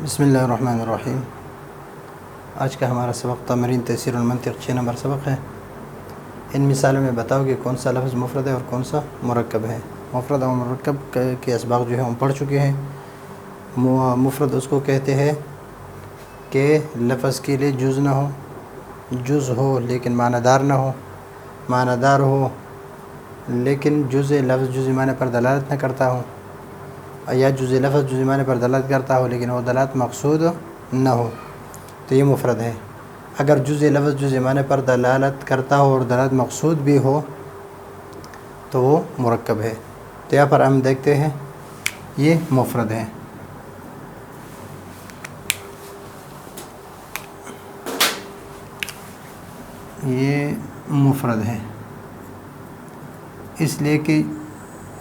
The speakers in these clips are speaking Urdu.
بسم اللہ الرحمن الرحیم۔ آج کا ہمارا سبق تمرین تیسیر المنطق 6 نمبر سبق ہے۔ ان مثالوں میں بتاؤ کہ کون سا لفظ مفرد ہے اور کون سا مرکب ہے۔ مفرد اور مرکب کے اسباق جو ہے ہم پڑھ چکے ہیں۔ مفرد اس کو کہتے ہیں کہ لفظ کے لیے جز نہ ہو، جز ہو لیکن معنی دار نہ ہو، معنی دار ہو لیکن جز لفظ جز معنی پر دلالت نہ کرتا ہو، یا جز لفظ جز معنی پر دلالت کرتا ہو لیکن وہ دلالت مقصود نہ ہو، تو یہ مفرد ہے۔ اگر جز لفظ جز معنی پر دلالت کرتا ہو اور دلالت مقصود بھی ہو تو وہ مرکب ہے۔ تو یہاں پر ہم دیکھتے ہیں یہ مفرد ہے۔ یہ مفرد ہے اس لیے کہ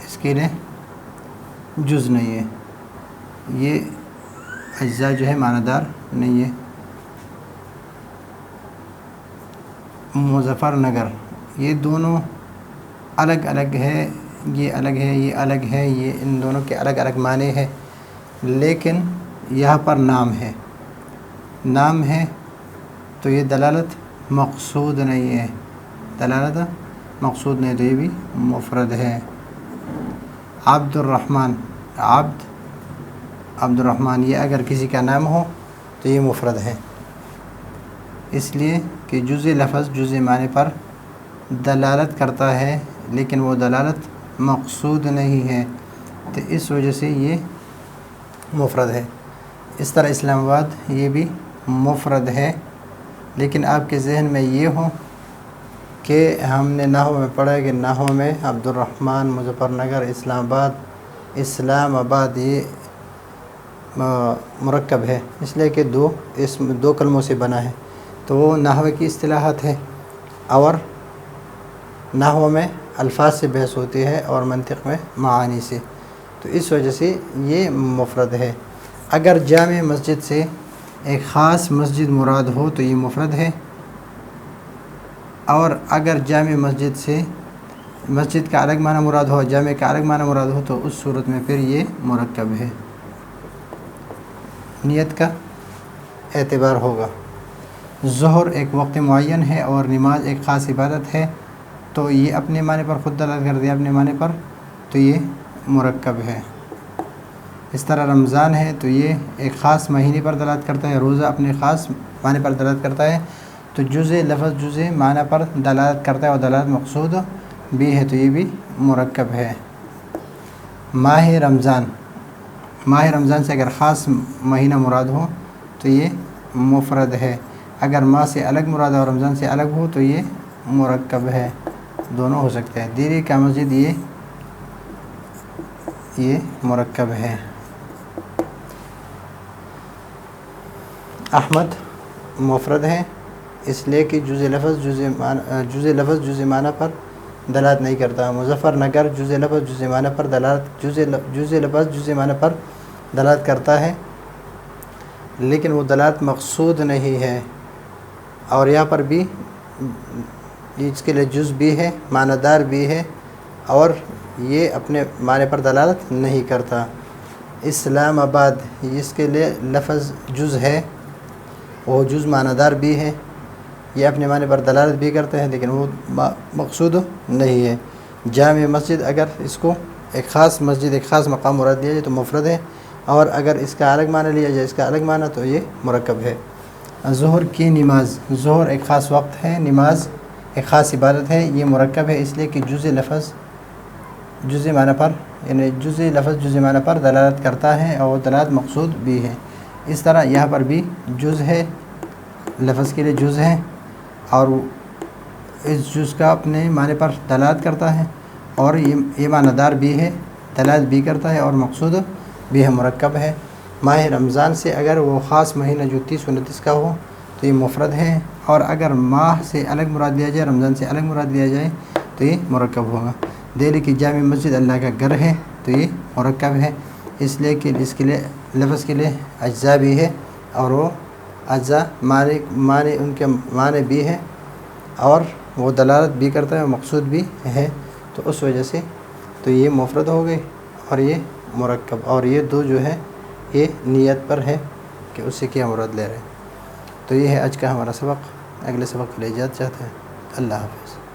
اس کے لیے جز نہیں ہے، یہ اجزاء جو ہے معنی دار نہیں ہے۔ مظفر نگر، یہ دونوں الگ الگ ہے، یہ الگ ہے، یہ الگ ہے، یہ ان دونوں کے الگ الگ معنی ہے، لیکن یہاں پر نام ہے، نام ہے تو یہ دلالت مقصود نہیں ہے، دلالت مقصود نہیں، تو یہ بھی مفرد ہے۔ عبد الرحمن، عبد الرحمن، یہ اگر کسی کا نام ہو تو یہ مفرد ہے، اس لیے کہ جز لفظ جز معنی پر دلالت کرتا ہے لیکن وہ دلالت مقصود نہیں ہے، تو اس وجہ سے یہ مفرد ہے۔ اس طرح اسلام آباد یہ بھی مفرد ہے، لیکن آپ کے ذہن میں یہ ہو کہ ہم نے نحو میں پڑھا ہے کہ نحو میں عبد الرحمن، مظفر نگر، اسلام آباد یہ مرکب ہے، اس لیے کہ دو کلموں سے بنا ہے، تو وہ نحو کی اصطلاحات ہے، اور نحو میں الفاظ سے بحث ہوتی ہے اور منطق میں معانی سے، تو اس وجہ سے یہ مفرد ہے۔ اگر جامع مسجد سے ایک خاص مسجد مراد ہو تو یہ مفرد ہے، اور اگر جامع مسجد سے مسجد کا الگ معنی مراد ہو، جامع کا الگ معنی مراد ہو، تو اس صورت میں پھر یہ مرکب ہے۔ نیت کا اعتبار ہوگا۔ ظہر ایک وقت معین ہے اور نماز ایک خاص عبادت ہے، تو یہ اپنے معنی پر خود دلالت کر دیا، اپنے معنی پر، تو یہ مرکب ہے۔ اس طرح رمضان ہے تو یہ ایک خاص مہینے پر دلالت کرتا ہے، روزہ اپنے خاص معنی پر دلالت کرتا ہے، تو جز لفظ جز معنی پر دلالت کرتا ہے اور دلالت مقصود بھی ہے، تو یہ بھی مرکب ہے۔ ماہ رمضان، ماہ رمضان سے اگر خاص مہینہ مراد ہو تو یہ مفرد ہے، اگر ماہ سے الگ مراد اور رمضان سے الگ ہو تو یہ مرکب ہے، دونوں ہو سکتے ہیں۔ دیری کا مسجد یہ مرکب ہے۔ احمد مفرد ہے اس لیے کہ جز لفظ جز معنی پر دلالت نہیں کرتا۔ مظفر نگر جز لفظ جز معنی پر جز لفظ جز معنی پر دلالت کرتا ہے لیکن وہ دلالت مقصود نہیں ہے، اور یہاں پر بھی اس کے لیے جز بھی ہے، معنی دار بھی ہے، اور یہ اپنے معنی پر دلالت نہیں کرتا۔ اسلام آباد، اس کے لیے لفظ جز ہے، وہ جز معنی دار بھی ہے، یہ اپنے معنی پر دلالت بھی کرتے ہیں لیکن وہ مقصود نہیں ہے۔ جامع مسجد، اگر اس کو ایک خاص مسجد، ایک خاص مقام مراد لیا جائے تو مفرد ہے، اور اگر اس کا الگ معنی لیا جائے، اس کا الگ معنی، تو یہ مرکب ہے۔ ظہر کی نماز، ظہر ایک خاص وقت ہے، نماز ایک خاص عبادت ہے، یہ مرکب ہے اس لیے کہ جز لفظ جز معنی پر، یعنی جز لفظ جز معنی پر دلالت کرتا ہے اور دلالت مقصود بھی ہے۔ اس طرح یہاں پر بھی جز ہے، لفظ کے لیے جز ہے، اور اس جز کا اپنے معنی پر دلالت کرتا ہے، اور یہ معنی دار بھی ہے، دلالت بھی کرتا ہے اور مقصود بھی ہے، مرکب ہے۔ ماہ رمضان سے اگر وہ خاص مہینہ جو 30 و 29 کا ہو تو یہ مفرد ہے، اور اگر ماہ سے الگ مراد لیا جائے، رمضان سے الگ مراد لیا جائے تو یہ مرکب ہوگا۔ دہلی کی جامع مسجد اللہ کا گھر ہے تو یہ مرکب ہے، اس لیے کہ اس کے لیے لفظ کے لیے اجزاء بھی ہے، اور وہ اجزاء معنی ان کے معنی بھی ہے، اور وہ دلالت بھی کرتا ہے اور مقصود بھی ہے، تو اس وجہ سے تو یہ مفرد ہو گئے، اور یہ مرکب، اور یہ دو جو ہے یہ نیت پر ہے، کہ اس سے کیا مراد لے رہے ہیں. تو یہ ہے آج کا ہمارا سبق. اگلے سبق کے لیے اجازت چاہتے ہیں. اللہ حافظ.